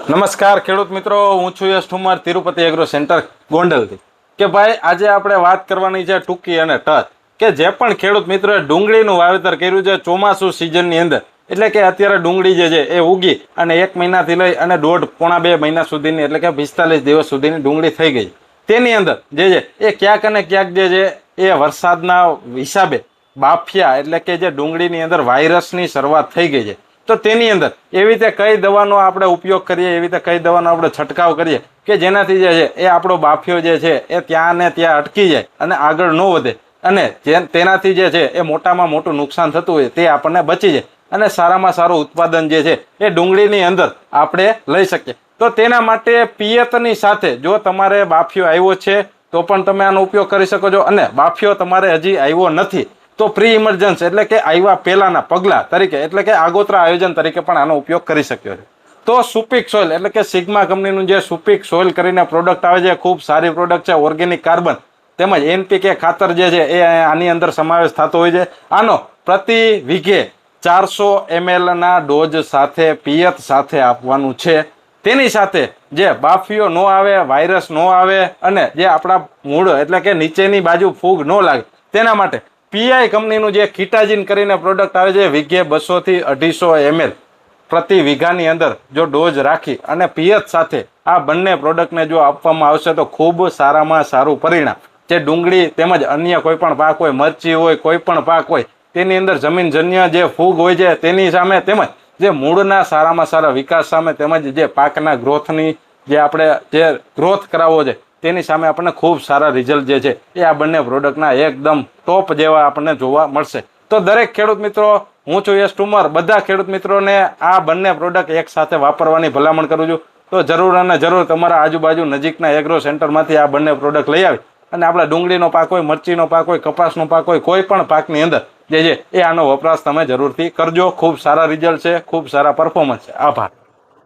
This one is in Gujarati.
નમસ્કાર ખેડૂત મિત્રો, હું છું યશ ઠુમર, તિરુપતિ એગ્રો સેન્ટર ગોંડલથી. કે ભાઈ આજે આપણે વાત કરવાની છે ટૂંકી અને ટચ કે જે પણ ખેડૂત મિત્રોએ ડુંગળીનું વાવેતર કર્યું છે ચોમાસું સિઝનની અંદર, એટલે કે અત્યારે ડુંગળી જે છે એ ઉગી અને 1 મહિનાથી લઈ અને દોઢ પોણા 2 મહિના સુધીની એટલે કે 45 દિવસ સુધીની ડુંગળી થઈ ગઈ. તેની અંદર જે છે એ ક્યાંક અને ક્યાંક જે છે એ વરસાદના હિસાબે બાફિયા એટલે કે જે ડુંગળીની અંદર વાયરસની શરૂઆત થઈ ગઈ છે. તો તેની અંદર એવી રીતે કઈ દવાનો આપણે ઉપયોગ કરીએ, એવી રીતે કઈ દવાનો આપણે છંટકાવ કરીએ કે જેનાથી જે છે એ આપણો બાફિયો જે છે એ ત્યાં ને ત્યાં અટકી જાય અને આગળ ન વધે, અને તેનાથી જે છે એ મોટામાં મોટું નુકસાન થતું હોય તે આપણને બચી જાય અને સારામાં સારું ઉત્પાદન જે છે એ ડુંગળીની અંદર આપણે લઈ શકીએ. તો તેના માટે પિયતની સાથે જો તમારે બાફિયો આવ્યો છે તો પણ તમે આનો ઉપયોગ કરી શકો છો, અને બાફિયો તમારે હજી આવ્યો નથી તો પ્રી ઇમરજન્સી એટલે કે આવ્યા પહેલાના પગલા તરીકે એટલે કે આગોતરા આયોજન તરીકે પણ આનો ઉપયોગ કરી શક્યો છે. તો સુપીક સોઇલ એટલે કે સિગ્મા કંપનીનું જે સુપીક સોઇલ કરીને પ્રોડક્ટ આવે છે, ખૂબ સારી પ્રોડક્ટ છે. ઓર્ગેનિક કાર્બન તેમજ NPK ખાતર જે છે એ આની અંદર સમાવેશ થતો હોય છે. આનો પ્રતિ વીઘે 400 ml ના ડોઝ સાથે પિયત સાથે આપવાનું છે. તેની સાથે જે બાફિયો ન આવે, વાયરસ ન આવે અને જે આપણા મૂળ એટલે કે નીચેની બાજુ ફૂગ ન લાગે તેના માટે પીઆઈ કંપનીનું જે કિટાજીન કરીને પ્રોડક્ટ આવે છે, વીઘે 200 થી 250 ml પ્રતિ વીઘાની અંદર જો ડોઝ રાખી અને પિયત સાથે આ બંને પ્રોડક્ટને જો આપવામાં આવશે તો ખૂબ સારામાં સારું પરિણામ જે ડુંગળી તેમજ અન્ય કોઈ પણ પાક હોય, મરચી હોય, કોઈ પણ પાક હોય તેની અંદર જમીનજન્ય જે ફૂગ હોય છે તેની સામે તેમજ જે મૂળના સારામાં સારા વિકાસ સામે તેમજ જે પાકના ગ્રોથની જે આપણે જે ગ્રોથ કરાવવો છે તેની સામે આપણને ખૂબ સારા રિઝલ્ટ જે છે એ આ બંને પ્રોડક્ટના એકદમ ટોપ જેવા આપણને જોવા મળશે. તો દરેક ખેડૂત મિત્રો, હું છું યશ ઠુમર, બધા ખેડૂત મિત્રોને આ બંને પ્રોડક્ટ એક સાથે વાપરવાની ભલામણ કરું છું. તો જરૂર અને જરૂર તમારા આજુબાજુ નજીકના એગ્રો સેન્ટરમાંથી આ બંને પ્રોડક્ટ લઈ આવી અને આપણા ડુંગળીનો પાક હોય, મરચીનો પાક હોય, કપાસનો પાક હોય, કોઈ પણ પાકની અંદર જે છે એ આનો વપરાશ તમે જરૂરથી કરજો. ખૂબ સારા રિઝલ્ટ છે, ખૂબ સારા પરફોર્મન્સ છે. આભાર.